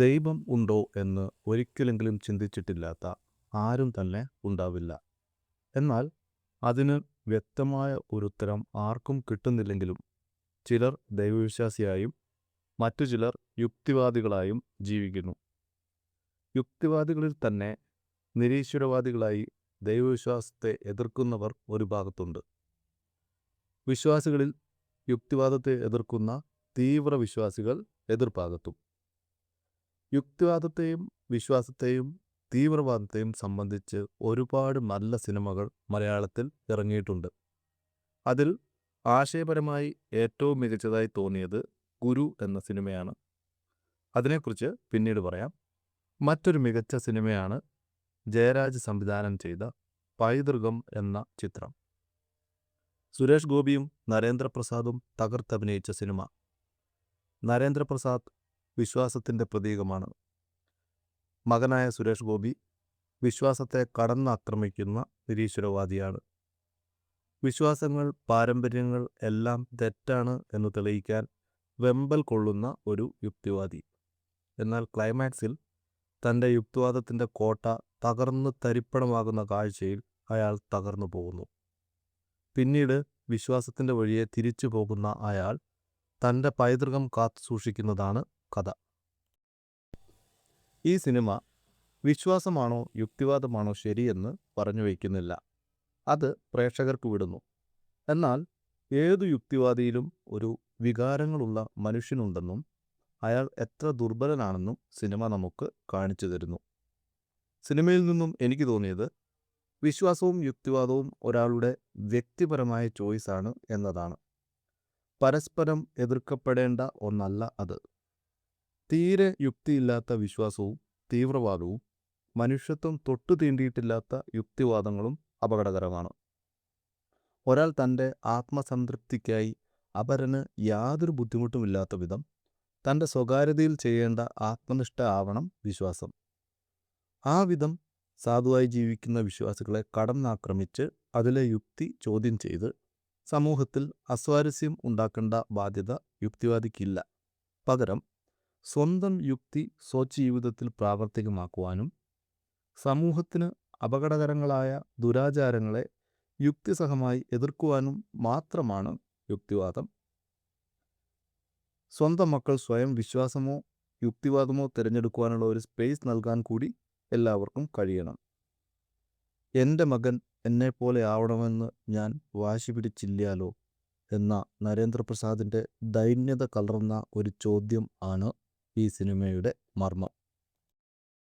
ദൈവം ഉണ്ടോ എന്ന് ഒരിക്കലെങ്കിലും ചിന്തിച്ചിട്ടില്ലാത്ത ആരും തന്നെ ഉണ്ടാവില്ല. എന്നാൽ അതിന് വ്യക്തമായ ഒരു ഉത്തരം ആർക്കും കിട്ടുന്നില്ലെങ്കിലും ചിലർ ദൈവവിശ്വാസിയായും മറ്റു ചിലർ യുക്തിവാദികളായും ജീവിക്കുന്നു. യുക്തിവാദികളിൽ തന്നെ നിരീശ്വരവാദികളായി ദൈവവിശ്വാസത്തെ എതിർക്കുന്നവർ ഒരു ഭാഗത്തുണ്ട്. വിശ്വാസികളിൽ യുക്തിവാദത്തെ എതിർക്കുന്ന തീവ്ര വിശ്വാസികൾ എതിർഭാഗത്തും. യുക്തിവാദത്തെയും വിശ്വാസത്തെയും തീവ്രവാദത്തെയും സംബന്ധിച്ച് ഒരുപാട് നല്ല സിനിമകൾ മലയാളത്തിൽ ഇറങ്ങിയിട്ടുണ്ട്. അതിൽ ആശയപരമായി ഏറ്റവും മികച്ചതായി തോന്നിയത് ഗുരു എന്ന സിനിമയാണ്. അതിനെക്കുറിച്ച് പിന്നീട് പറയാം. മറ്റൊരു മികച്ച സിനിമയാണ് ജയരാജ് സംവിധാനം ചെയ്ത പൈതൃകം എന്ന ചിത്രം. സുരേഷ് ഗോപിയും നരേന്ദ്രപ്രസാദും തകർത്തഭിനയിച്ച സിനിമ. നരേന്ദ്രപ്രസാദ് വിശ്വാസത്തിൻ്റെ പ്രതീകമാണ്. മകനായ സുരേഷ് ഗോപി വിശ്വാസത്തെ കടന്നാക്രമിക്കുന്ന നിരീശ്വരവാദിയാണ്. വിശ്വാസങ്ങൾ, പാരമ്പര്യങ്ങൾ എല്ലാം തെറ്റാണ് എന്ന് തെളിയിക്കാൻ വെമ്പൽ കൊള്ളുന്ന ഒരു യുക്തിവാദി. എന്നാൽ ക്ലൈമാക്സിൽ തൻ്റെ യുക്തിവാദത്തിൻ്റെ കോട്ട തകർന്ന് തരിപ്പണമാകുന്ന കാഴ്ചയിൽ അയാൾ തകർന്നു പോകുന്നു. പിന്നീട് വിശ്വാസത്തിൻ്റെ വഴിയെ തിരിച്ചു പോകുന്ന അയാൾ തൻ്റെ പൈതൃകം കാത്തു സൂക്ഷിക്കുന്നതാണ് കഥ. ഈ സിനിമ വിശ്വാസമാണോ യുക്തിവാദമാണോ ശരിയെന്ന് പറഞ്ഞു വയ്ക്കുന്നില്ല. അത് പ്രേക്ഷകർക്ക് വിടുന്നു. എന്നാൽ ഏതു യുക്തിവാദിയിലും ഒരു വികാരങ്ങളുള്ള മനുഷ്യനുണ്ടെന്നും അയാൾ എത്ര ദുർബലനാണെന്നും സിനിമ നമുക്ക് കാണിച്ചു തരുന്നു. സിനിമയിൽ നിന്നും എനിക്ക് തോന്നിയത് വിശ്വാസവും യുക്തിവാദവും ഒരാളുടെ വ്യക്തിപരമായ ചോയ്സാണ് എന്നതാണ്. പരസ്പരം എതിർക്കപ്പെടേണ്ട ഒന്നല്ല അത്. തീരെ യുക്തിയില്ലാത്ത വിശ്വാസവും തീവ്രവാദവും മനുഷ്യത്വം തൊട്ടു തീണ്ടിയിട്ടില്ലാത്ത യുക്തിവാദങ്ങളും അപകടകരമാണ്. ഒരാൾ തൻ്റെ ആത്മസംതൃപ്തിക്കായി അപരന് യാതൊരു ബുദ്ധിമുട്ടുമില്ലാത്ത വിധം തൻ്റെ സ്വകാര്യതയിൽ ചെയ്യേണ്ട ആത്മനിഷ്ഠ ആവണം വിശ്വാസം. ആ വിധം സാധുവായി ജീവിക്കുന്ന വിശ്വാസികളെ കടന്നാക്രമിച്ച് അതിലെ യുക്തി ചോദ്യം ചെയ്ത് സമൂഹത്തിൽ അസ്വാരസ്യം ഉണ്ടാക്കേണ്ട ബാധ്യത യുക്തിവാദിക്കില്ല. പകരം സ്വന്തം യുക്തി സ്വജീവിതത്തിൽ പ്രാവർത്തികമാക്കുവാനും സമൂഹത്തിന് അപകടകരങ്ങളായ ദുരാചാരങ്ങളെ യുക്തിസഹമായി എതിർക്കുവാനും മാത്രമാണ് യുക്തിവാദം. സ്വന്തം മക്കൾ സ്വയം വിശ്വാസമോ യുക്തിവാദമോ തിരഞ്ഞെടുക്കുവാനുള്ള ഒരു സ്പേസ് നൽകാൻ കൂടി എല്ലാവർക്കും കഴിയണം. എൻ്റെ മകൻ എന്നെപ്പോലെ ആവണമെന്ന് ഞാൻ വാശി പിടിച്ചില്ലാലോ എന്ന നരേന്ദ്രപ്രസാദിൻ്റെ ദൈന്യത കലർന്ന ഒരു ചോദ്യം ആണ് ഈ സിനിമയുടെ മർമ്മം.